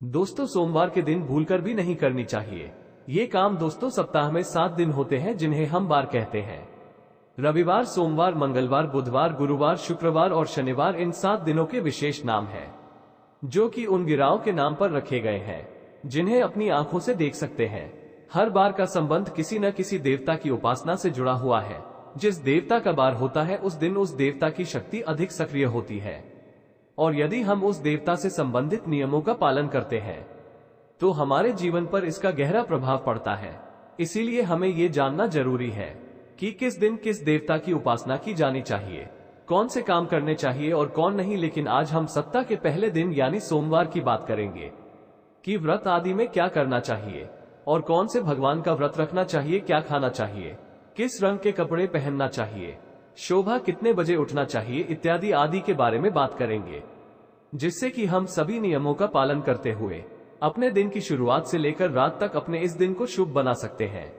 दोस्तों, सोमवार के दिन भूलकर भी नहीं करनी चाहिए। ये काम दोस्तों सप्ताह में 7 दिन होते हैं जिन्हें हम बार कहते हैं। रविवार, सोमवार, मंगलवार, बुधवार, गुरुवार, शुक्रवार और शनिवार इन 7 दिनों के विशेष नाम हैं, जो कि उन गिराओं के नाम पर रखे गए हैं जिन्हें अपनी आंखों से देख सकते हैं। हर बार का संबंध किसी न किसी देवता की उपासना से जुड़ा हुआ है। जिस देवता का बार होता है उस दिन उस देवता की शक्ति अधिक सक्रिय होती है, और यदि हम उस देवता से संबंधित नियमों का पालन करते हैं तो हमारे जीवन पर इसका गहरा प्रभाव पड़ता है। इसीलिए हमें ये जानना जरूरी है कि किस दिन किस देवता की उपासना की जानी चाहिए, कौन से काम करने चाहिए और कौन नहीं। लेकिन आज हम सप्ताह के पहले दिन यानी सोमवार की बात करेंगे कि व्रत आदि में क्या करना चाहिए और कौन से भगवान का व्रत रखना चाहिए, क्या खाना चाहिए, किस रंग के कपड़े पहनना चाहिए, शोभा कितने बजे उठना चाहिए इत्यादि आदि के बारे में बात करेंगे, जिससे कि हम सभी नियमों का पालन करते हुए अपने दिन की शुरुआत से लेकर रात तक अपने इस दिन को शुभ बना सकते हैं।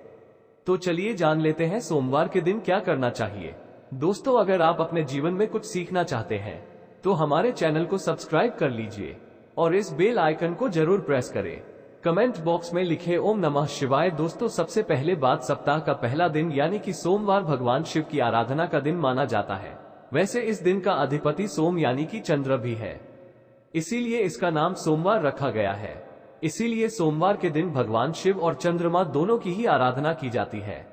तो चलिए जान लेते हैं सोमवार के दिन क्या करना चाहिए। दोस्तों, अगर आप अपने जीवन में कुछ सीखना चाहते हैं तो हमारे चैनल को सब्सक्राइब कर लीजिए और इस बेल आइकन को जरूर प्रेस करें। कमेंट बॉक्स में लिखे ओम नमः शिवाय। दोस्तों, सबसे पहले बात, सप्ताह का पहला दिन यानी कि सोमवार भगवान शिव की आराधना का दिन माना जाता है। वैसे इस दिन का अधिपति सोम यानी कि चंद्र भी है, इसीलिए इसका नाम सोमवार रखा गया है। इसीलिए सोमवार के दिन भगवान शिव और चंद्रमा दोनों की ही आराधना की जाती है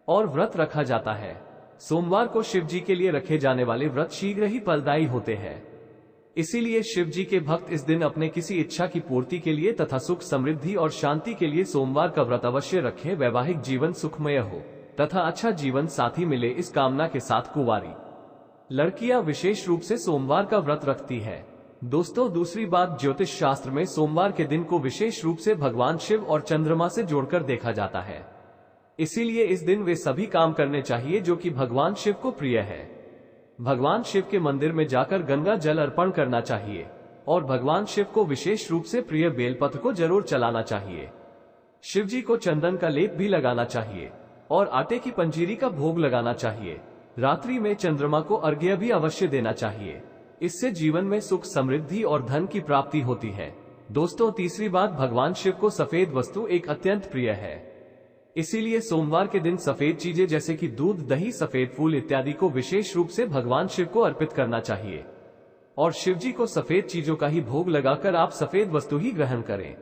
और व्रत रखा जाता है। सोमवार को शिव जी के लिए रखे जाने वाले व्रत शीघ्र ही फलदायी होते हैं। इसीलिए शिव जी के भक्त इस दिन अपने किसी इच्छा की पूर्ति के लिए तथा सुख, समृद्धि और शांति के लिए सोमवार का व्रत अवश्य रखें। वैवाहिक जीवन सुखमय हो तथा अच्छा जीवन साथी मिले, इस कामना के साथ कुंवारी लड़कियां विशेष रूप से सोमवार का व्रत रखती है। दोस्तों, दूसरी बात, ज्योतिष शास्त्र में सोमवार के दिन को विशेष रूप से भगवान शिव और चंद्रमा से जोड़कर देखा जाता है। इसीलिए इस दिन वे सभी काम करने चाहिए जो कि भगवान शिव को प्रिय है। भगवान शिव के मंदिर में जाकर गंगा जल अर्पण करना चाहिए और भगवान शिव को विशेष रूप से प्रिय बेलपत्र को जरूर चलाना चाहिए। शिव जी को चंदन का लेप भी लगाना चाहिए और आटे की पंजीरी का भोग लगाना चाहिए। रात्रि में चंद्रमा को अर्घ्य भी अवश्य देना चाहिए। इससे जीवन में सुख, समृद्धि और धन की प्राप्ति होती है। दोस्तों, तीसरी बात, भगवान शिव को सफेद वस्तु एक अत्यंत प्रिय है। इसीलिए सोमवार के दिन सफेद चीजें जैसे कि दूध, दही, सफेद फूल इत्यादि को विशेष रूप से भगवान शिव को अर्पित करना चाहिए और शिव जी को सफेद चीजों का ही भोग लगाकर आप सफेद वस्तु ही ग्रहण करें।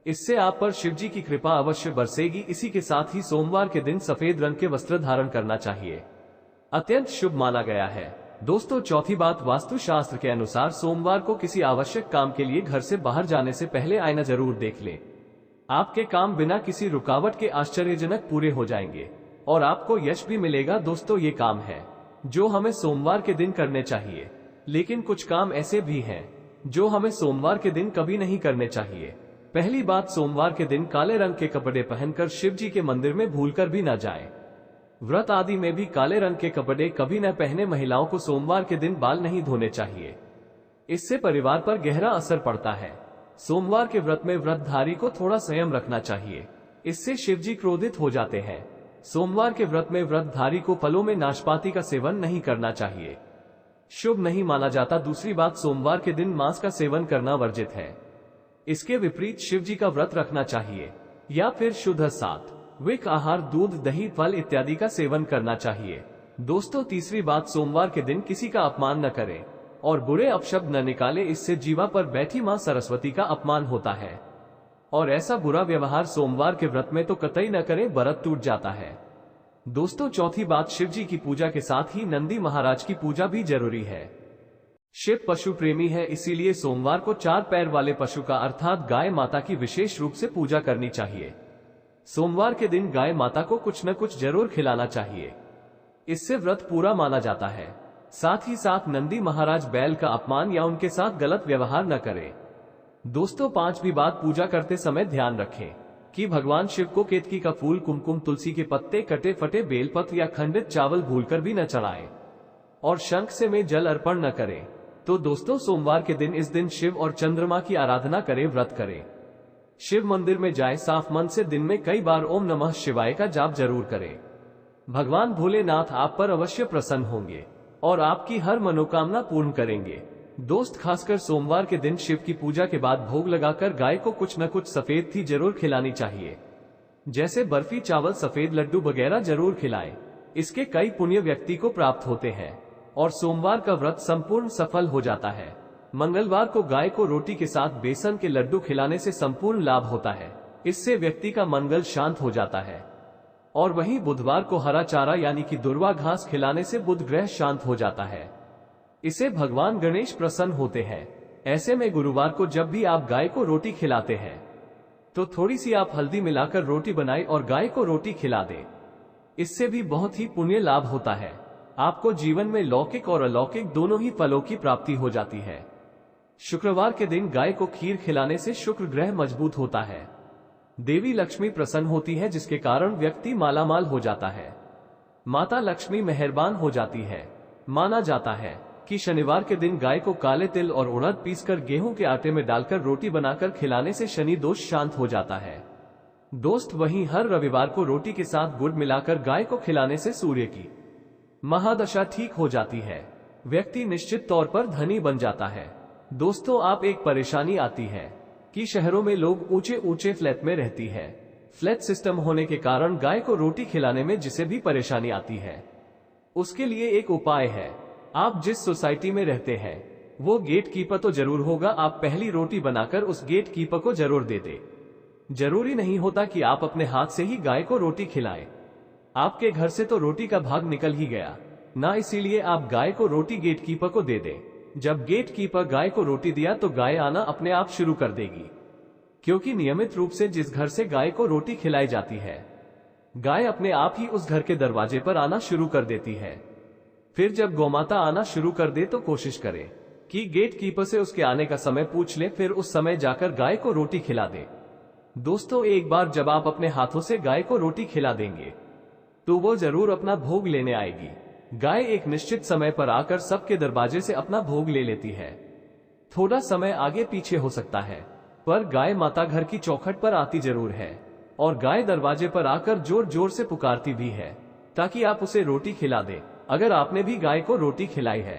इससे आप पर शिव जी की कृपा अवश्य बरसेगी। इसी के साथ ही सोमवार के दिन सफेद रंग के वस्त्र धारण करना चाहिए, अत्यंत शुभ माना गया है। दोस्तों, चौथी बात, वास्तुशास्त्र के अनुसार सोमवार को किसी आवश्यक काम के लिए घर से बाहर जाने से पहले आईना जरूर देख लें। आपके काम बिना किसी रुकावट के आश्चर्यजनक पूरे हो जाएंगे और आपको यश भी मिलेगा। दोस्तों, ये काम है जो हमें सोमवार के दिन करने चाहिए, लेकिन कुछ काम ऐसे भी हैं जो हमें सोमवार के दिन कभी नहीं करने चाहिए। पहली बात, सोमवार के दिन काले रंग के कपड़े पहनकर शिव जी के मंदिर में भूलकर भी न जाएं। व्रत आदि में भी काले रंग के कपड़े कभी न पहने। महिलाओं को सोमवार के दिन बाल नहीं धोने चाहिए, इससे परिवार पर गहरा असर पड़ता है। सोमवार के व्रत में व्रतधारी को थोड़ा संयम रखना चाहिए, इससे शिव जी क्रोधित हो जाते हैं। सोमवार के व्रत में व्रतधारी को फलों में नाशपाती का सेवन नहीं करना चाहिए, शुभ नहीं माना जाता। दूसरी बात, सोमवार के दिन मांस का सेवन करना वर्जित है। इसके विपरीत शिव जी का व्रत रखना चाहिए या फिर शुद्ध सात्विक आहार, दूध, दही, फल इत्यादि का सेवन करना चाहिए। दोस्तों, तीसरी बात, सोमवार के दिन किसी का अपमान न करें और बुरे अपशब्द न निकाले, इससे जीवा पर बैठी मां सरस्वती का अपमान होता है और ऐसा बुरा व्यवहार सोमवार के व्रत में तो कतई न करें, व्रत टूट जाता है। दोस्तों, चौथी बात, शिव जी की पूजा के साथ ही नंदी महाराज की पूजा भी जरूरी है। शिव पशु प्रेमी है, इसीलिए सोमवार को 4 पैर वाले पशु का अर्थात गाय माता की विशेष रूप से पूजा करनी चाहिए। सोमवार के दिन गाय माता को कुछ न कुछ जरूर खिलाना चाहिए, इससे व्रत पूरा माना जाता है। साथ ही साथ नंदी महाराज बैल का अपमान या उनके साथ गलत व्यवहार न करें। दोस्तों, पांचवी बात, पूजा करते समय ध्यान रखें कि भगवान शिव को केतकी का फूल, कुमकुम, तुलसी के पत्ते, कटे फटे बेलपत्र या खंडित चावल भूलकर भी न चढ़ाएं और शंख से में जल अर्पण न करें। तो दोस्तों, सोमवार के दिन इस दिन शिव और चंद्रमा की आराधना करें, व्रत करें, शिव मंदिर में जाएं, साफ मन से दिन में कई बार ओम नमः शिवाय का जाप जरूर करें। भगवान भोलेनाथ आप पर अवश्य प्रसन्न होंगे और आपकी हर मनोकामना पूर्ण करेंगे। दोस्त खासकर सोमवार के दिन शिव की पूजा के बाद भोग लगाकर गाय को कुछ न कुछ सफेद थी जरूर खिलानी चाहिए, जैसे बर्फी, चावल, सफेद लड्डू वगैरह जरूर खिलाएं। इसके कई पुण्य व्यक्ति को प्राप्त होते हैं और सोमवार का व्रत संपूर्ण सफल हो जाता है। मंगलवार को गाय को रोटी के साथ बेसन के लड्डू खिलाने से संपूर्ण लाभ होता है, इससे व्यक्ति का मंगल शांत हो जाता है। और वहीं बुधवार को हरा चारा यानी कि दुर्वा घास खिलाने से बुध ग्रह शांत हो जाता है, इसे भगवान गणेश प्रसन्न होते हैं। ऐसे में गुरुवार को जब भी आप गाय को रोटी खिलाते हैं तो थोड़ी सी आप हल्दी मिलाकर रोटी बनाएं और गाय को रोटी खिला दें, इससे भी बहुत ही पुण्य लाभ होता है। आपको जीवन में लौकिक और अलौकिक दोनों ही फलों की प्राप्ति हो जाती है। शुक्रवार के दिन गाय को खीर खिलाने से शुक्र ग्रह मजबूत होता है, देवी लक्ष्मी प्रसन्न होती है, जिसके कारण व्यक्ति मालामाल हो जाता है, माता लक्ष्मी मेहरबान हो जाती है। माना जाता है कि शनिवार के दिन गाय को काले तिल और उड़द पीसकर गेहूं के आटे में डालकर रोटी बनाकर खिलाने से शनि दोष शांत हो जाता है। दोस्त वहीं हर रविवार को रोटी के साथ गुड़ मिलाकर गाय को खिलाने से सूर्य की महादशा ठीक हो जाती है, व्यक्ति निश्चित तौर पर धनी बन जाता है। दोस्तों, आप एक परेशानी आती है कि शहरों में लोग ऊंचे ऊंचे फ्लैट में रहती है। फ्लैट सिस्टम होने के कारण गाय को रोटी खिलाने में जिसे भी परेशानी आती है, उसके लिए एक उपाय है। आप जिस सोसाइटी में रहते हैं वो गेट कीपर तो जरूर होगा, आप पहली रोटी बनाकर उस गेट कीपर को जरूर दे दे। जरूरी नहीं होता कि आप अपने हाथ से ही गाय को रोटी खिलाएं, आपके घर से तो रोटी का भाग निकल ही गया ना, इसीलिए आप गाय को रोटी गेट कीपर को दे दें। जब गेट कीपर गाय को रोटी दिया तो गाय आना अपने आप शुरू कर देगी, क्योंकि नियमित रूप से जिस घर से गाय को रोटी खिलाई जाती है, गाय अपने आप ही उस घर के दरवाजे पर आना शुरू कर देती है। फिर जब गौमाता आना शुरू कर दे तो कोशिश करें कि गेट कीपर से उसके आने का समय पूछ ले, फिर उस समय जाकर गाय को रोटी खिला दे। दोस्तों, एक बार जब आप अपने हाथों से गाय को रोटी खिला देंगे तो वो जरूर अपना भोग लेने आएगी। गाय एक निश्चित समय पर आकर सबके दरवाजे से अपना भोग ले लेती है। थोड़ा समय आगे पीछे हो सकता है, पर गाय माता घर की चौखट पर आती जरूर है और गाय दरवाजे पर आकर जोर जोर से पुकारती भी है ताकि आप उसे रोटी खिला दें। अगर आपने भी गाय को रोटी खिलाई है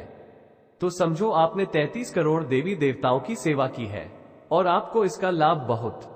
तो समझो आपने 33 करोड़ देवी देवताओं की सेवा की है और आपको इसका लाभ बहुत